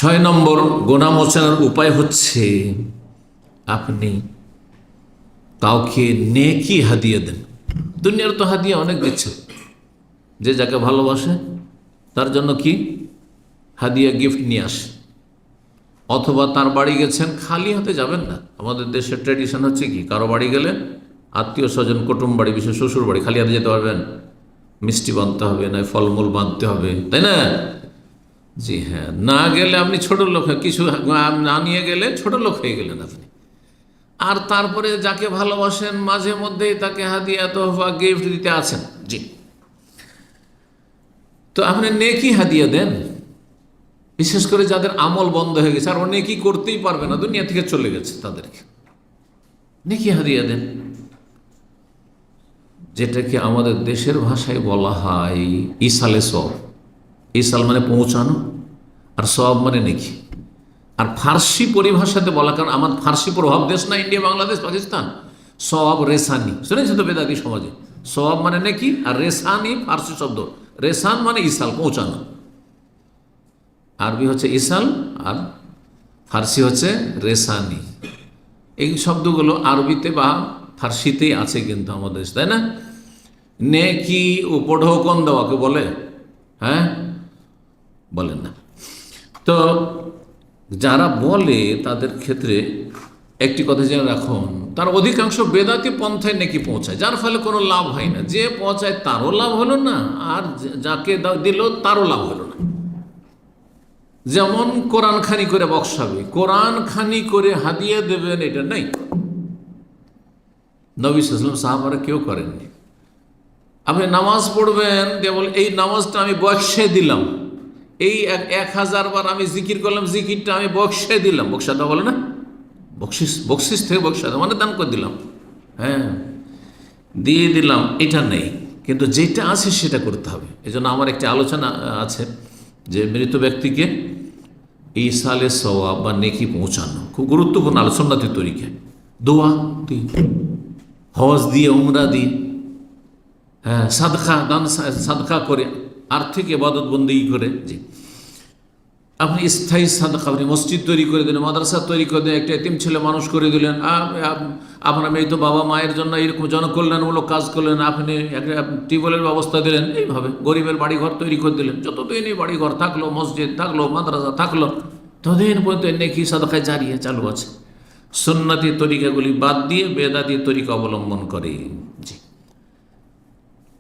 ছয় নম্বর গুনাহ মোচনের উপায় হচ্ছে আপনি কাউকে নেকি হাদিয়া দেন। দুনিয়ার তো হাদিয়া অনেক দিচ্ছে, যে যাকে ভালোবাসে তার জন্য কি হাদিয়া গিফট নিয়ে আসে, অথবা তার বাড়ি গেছেন, খালি হাতে যাবেন না। আমাদের দেশের ট্র্যাডিশন হচ্ছে কি, কারো বাড়ি গেলে আত্মীয় স্বজন কুটুম বাড়ি, বিশেষ শ্বশুর বাড়ি, খালি হাতে যেতে পারবেন? মিষ্টি বাঁধতে হবে, না ফলমূল বাঁধতে হবে, তাই না? জি হ্যাঁ, না গেলে আপনি ছোট লোক, কিছু না নিয়ে গেলে ছোট লোক হয়ে গেলেন আপনি। আর তারপরে যাকে ভালোবাসেন মাঝে মধ্যেই তাকে হাদিয়া তোহফা গিফট দিতে আছেন। জি, তো আপনি নেকি হাদিয়া দেন, বিশেষ করে যাদের আমল বন্ধ হয়ে গেছে আর ও নেকি করতেই পারবে না, দুনিয়া থেকে চলে গেছে, তাদেরকে নেকি হাদিয়া দেন। যেটাকে আমাদের দেশের ভাষায় বলা হয় ইসালে সওয়াব। ইসাল মানে পৌঁছানো, আর সওয়াব মানে নেকি। আর ফার্সি পরিভাষাতে বলা, কারণ আমার ফার্সি প্রভাব দেশ না, ইন্ডিয়া, বাংলাদেশ, পাকিস্তান। সওয়াব রেসানি শুনেছেন তো বেদাতি সমাজে। সওয়াব মানে নেকি, আর রেসানি ফার্সি শব্দ। রেসান মানে ইসাল, পৌঁছানো। আরবি হচ্ছে ইসাল আর ফার্সি হচ্ছে রেসানি। এই শব্দগুলো আরবিতে বা ফার্সিতেই আছে কিন্তু আমাদের, তাই না? নেকি উপঢৌকন দেওয়াকে বলে, হ্যাঁ বলেন না। তো যারা বলে তাদের ক্ষেত্রে একটি কথা জেনে রাখুন, তার অধিকাংশ বেদাতি পন্থায় নেকি পৌঁছায়, যার ফলে কোনো লাভ হয় না। যে পৌঁছায় তারও লাভ হলো না, আর যাকে দিল তারও লাভ হলো না। যেমন কোরআন খানি করে বক্সাবে, কোরআন খানি করে হাদিয়া দেবেন, এটা নেই। নবী সাল্লাল্লাহু আলাইহি ওয়াসাল্লাম, সাহাবারা কেউ করেননি। আপনি নামাজ পড়বেন, কেবল এই নামাজটা আমি বক্সে দিলাম, এই 1000 বার আমি জিকির করলাম, জিকিরটা আমি বক্সে দিলাম। বক্সা দেওয়া বলে না, বকশিস থেকে বক্সা দেওয়া মানে দান করে দিলাম, হ্যাঁ দিয়ে দিলাম, এটা নেই। কিন্তু যেটা আছে সেটা করতে হবে। এই জন্য আমার একটি আলোচনা আছে যে মৃত ব্যক্তিকে ইসালে সওয়াব বা নেকি পৌঁছানো খুব গুরুত্বপূর্ণ আলোচনাতে তরিকা। দোয়া দিয়ে, হজ দিয়ে, উমরা দিয়ে, হ্যাঁ সাদকা দান, সাদকা করে, আর্থিক ইবাদত বন্দেগী করে। জি, আপনি স্থায়ী সাদকা, আপনি মসজিদ তৈরি করে দিলেন, মাদ্রাসা তৈরি করে দিলেন, একটা এতিম ছেলে মানুষ করে দিলেন, আপনার মৃত বাবা মায়ের জন্য এরকম জনকল্যাণমূলক কাজ করলেন, আপনি একটা টিউবওয়েলের ব্যবস্থা দিলেন, এইভাবে গরিবের বাড়িঘর তৈরি করে দিলেন। যতদিনই বাড়িঘর থাকলো, মসজিদ থাকলো, মাদ্রাসা থাকলো, ততদিন পর্যন্ত নেকি সাদকায় জারিয়া চালু আছে। সুন্নতি তরিকাগুলি বাদ দিয়ে বেদাতি তরিকা অবলম্বন করে। জি,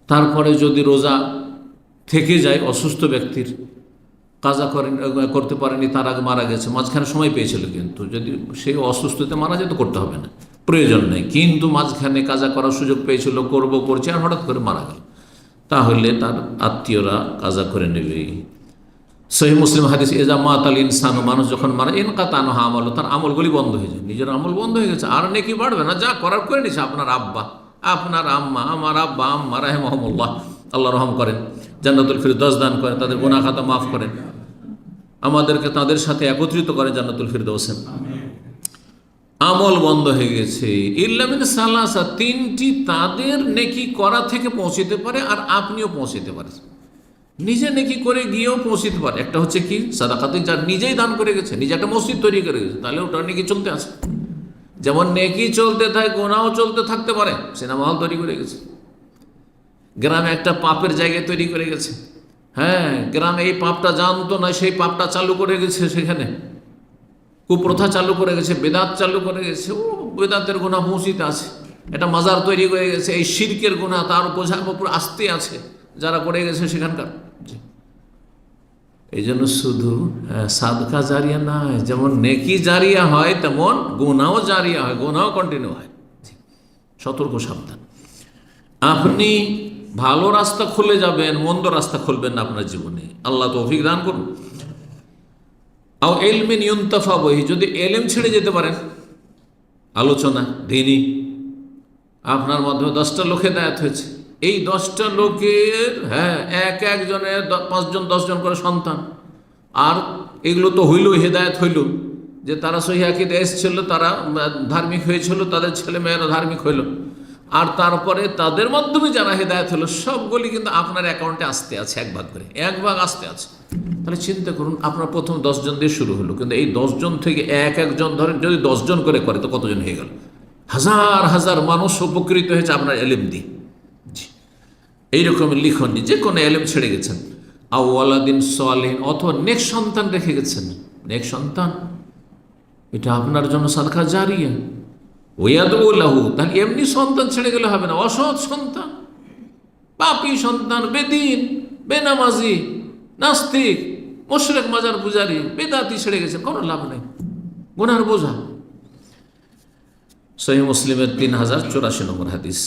তারপরে যদি রোজা থেকে যায় অসুস্থ ব্যক্তির, কাজা করতে পারেনি, তার আগে মারা গেছে, মাঝখানে সময় পেয়েছিল, কিন্তু যদি সে অসুস্থতে মারা যেত করতে হবে না, প্রয়োজন নেই। কিন্তু মাঝখানে কাজা করার সুযোগ পেয়েছিল, করছে, আর হঠাৎ করে মারা গেল, তাহলে তার আত্মীয়রা কাজা করে নেবে। সহিহ মুসলিম হাদিস, এজা মাতাল ইনসান, মানুষ যখন মারা, ইনকাতানো আমল, তার আমলগুলি বন্ধ হয়ে যায়, নিজের আমল বন্ধ হয়ে গেছে, আর নেকি বাড়বে না, যা করার করে নিছে। আপনার আব্বা, আপনার আম্মা, আমার আব্বা আম্মা রাহিমাহুমুল্লাহ, আল্লাহ রহম করেন, জান্নাতুল ফিরদৌস দান করেন, তাদের গুনাহ খাতা মাফ করেন, আমাদেরকে তাদের সাথে একত্রিত করেন জান্নাতুল ফিরদৌসে। আমল বন্ধ হয়ে গেছে, ইল্লা মিন সালাসা, তিনটি তাদের নেকি করা থেকে পৌঁছতে পারে, আর আপনিও পৌঁছতে পারেন, নিজে নেকি করে গিয়েও পৌঁছতে পারে। একটা হচ্ছে কি সাদাকাতে, যার নিজেই দান করে গেছে, নিজে একটা মসজিদ তৈরি করে গেছে, তাহলে ওটার নেকি চলতে আছে। যেমন নেকি চলতে থাকে, গুনাহও চলতে থাকতে পারে। সিনেমা হল তৈরি করে গেছে, গ্রামে একটা পাপের জায়গায় তৈরি করে গেছে, হ্যাঁ গ্রামে এই পাপটা জানতো না, সেই পাপটা চালু করে গেছে, সেখানে কুপ্রথা চালু করে গেছে, বেদাত চালু করে গেছে, ও বেদাতের গুনাহ পৌঁছিতে আছে। একটা মাজার তৈরি করে গেছে, এই শিরকের গুনাহ তার বোঝার উপর আসতে আছে যারা করে গেছে সেখানকার। এই জন্য শুধু সাদকা জারিয়া নয়, যেমন নেকি জারিয়া হয় তেমন গুনাহও জারিয়া হয়, গুনাহও কন্টিনিউ হয়। সতর্ক সাবধান। আপনি ভালো রাস্তা খুলে যাবেন, মন্দ রাস্তা খুলবেন না আপনার জীবনে, আল্লাহ তৌফিক দান করুন। আও ইলমিন ইউনতাফা বিহি, যদি এলেম ছেড়ে যেতে পারেন, আলোচনা দিনই, আপনার মাধ্যমে 10টা লোক হেদায়েত হয়েছে, এই 10টা লোকের, হ্যাঁ একজনের 5জন 10জন করে সন্তান, আর এগুলো তো হইল, হেদায়েত হইল, যে তারা সহিহ আকীদা এসেছিল, তারা ধার্মিক হয়েছিল, তাদের ছেলে মেয়েরা ধার্মিক হইল, আর তারপরে তাদের মাধ্যমে যারা হেদায়েত হলো সবগুলি কিন্তু আপনার অ্যাকাউন্টে আসতে আছে, এক ভাগ করে, এক ভাগ আসতে আছে। তাহলে চিন্তা করুন, আপনার প্রথম 10 জন দিয়ে শুরু হলো, কিন্তু এই 10 জন থেকে এক একজন ধরেন যদি 10 জন করে তো কতজন হয়ে গেল? হাজার হাজার মানুষ উপকৃত হয়েছে আপনার এলেম দিয়ে। এইরকম লিখনি, যে কোনো এলেম ছেড়ে গেছেন, আওয়ালাদিন সালিহিন, অথবা নেক সন্তান রেখে গেছেন, নেক সন্তান, এটা আপনার জন্য সাদকা জারিয়া। ওয়াদউলাহু, তাহলে এমনি সন্তান ছেড়ে গেলে হবে না, অসৎ সন্তান, পাপী সন্তান, বেদিন, বেনামাজি, নাস্তিক, মুশরিক, মাজার পূজারি, বেদাতি ছেড়ে গেছেন, কোনো লাভ নেই, গুনার বোঝা। সহিহ মুসলিমের 3084 নম্বর হাদিস।